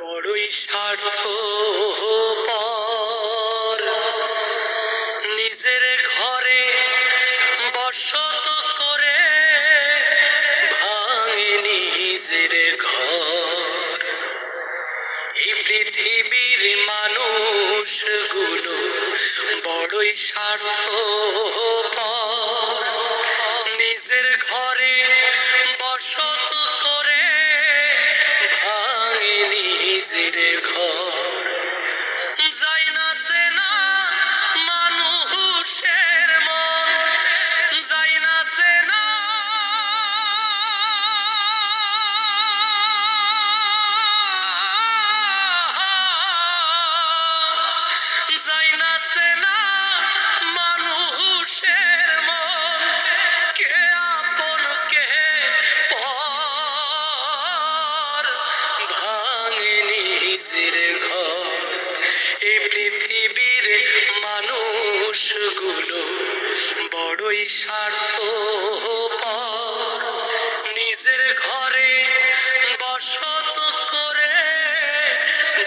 বড়ই স্বার্থপর, নিজের ঘরে বসত করে ভাঙে নিজের ঘর। এই পৃথিবীর মানুষগুলো বড়ই স্বার্থপর, নিজের ঘরে বসত করে ভাঙে নিজের ঘর। যাই না চেনা মানুষের মন, যাই না চেনা যাই না চেনা মানুষের মন, কে আপন কে পর, ভাঙে নিজের ঘর। এই পৃথিবীর মানুষগুলো বড়ই স্বার্থপর, নিজের ঘরে বসত করে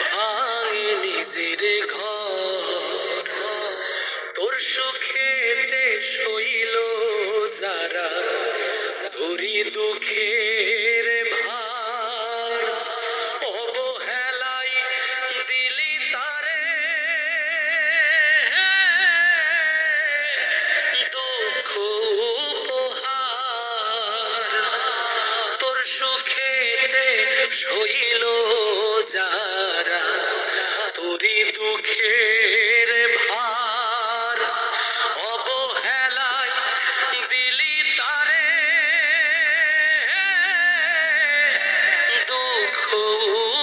ভাঙে নিজের ঘর। তোর সুখেতে সইল যারা তোরই দুঃখের ভার, অবহেলাই দিলি তারে দুঃখ উপহার। তোর সুখেতে সইল যারা তোরই দুঃখের ভার, অবহেলায় দিলি তারে দুঃখ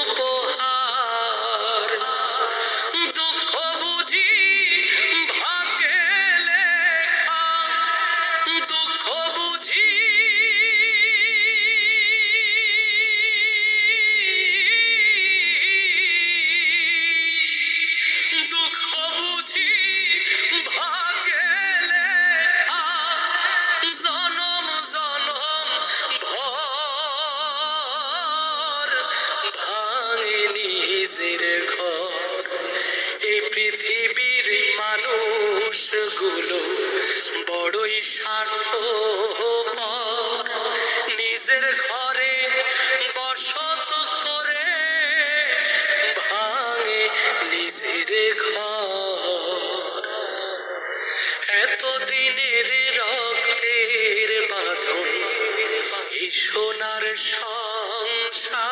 উপহার। দুঃখ বুঝি ভাগ্যে লেখা, দুঃখ বুঝি দুঃখ বুঝি ভাগ্যে লেখা, জনম জনম ভর ভাঙে নিজের ঘর। এই পৃথিবীর মানুষগুলো বড়ই স্বার্থপর, নিজের ঘরে বসত করে ভাঙে নিজের ঘর। এতদিনের রক্তের বাঁধন এই সোনার সংসার,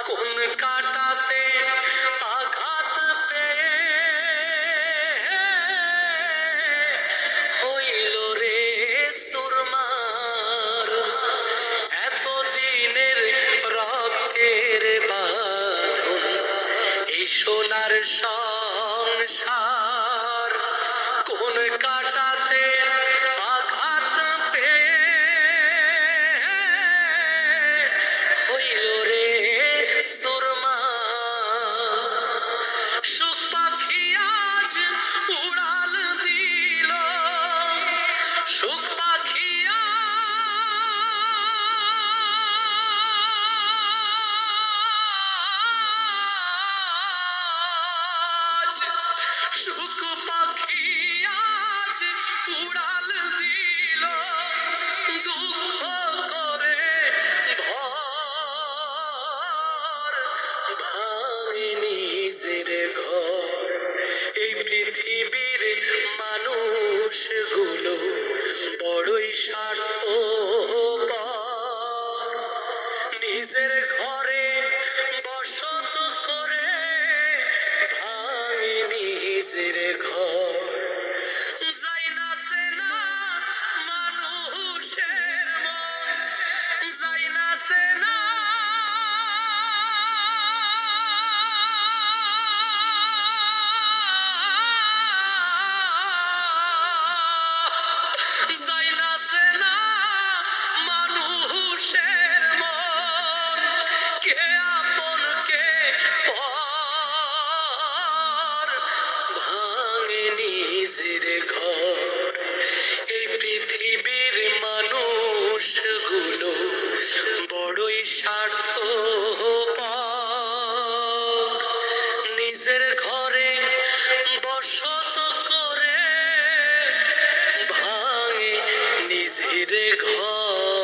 কোন কাটাতে আঘাত পেয়ে হইল রে সুরমার। এতদিনের রক্তের বাঁধন এই সোনার সংসার, কোন কাটাতে আঘাত পেয়ে হইল রে সুরমার। সুখ পাখি আজ উড়াল দিল, সুখ পাখি সুখ পাখি আজ উড়াল দিল, দুঃখ করে ভর ভাঙে নিজের ঘর। এই পৃথিবীর মানুষগুলো বড়ই স্বার্থপর, নিজের ঘরে বসত করে ভাঙে নিজের ঘর। যাই না চেনা মানুষের মন, যাই না চেনা যাই না চেনা মানুষের মন, কে আপন কে পর, ভাঙে নিজের ঘর। এই পৃথিবীর মানুষগুলো বড়ই স্বার্থ নিজের ঘরে বসত করে ভাঙে নিজের ঘর।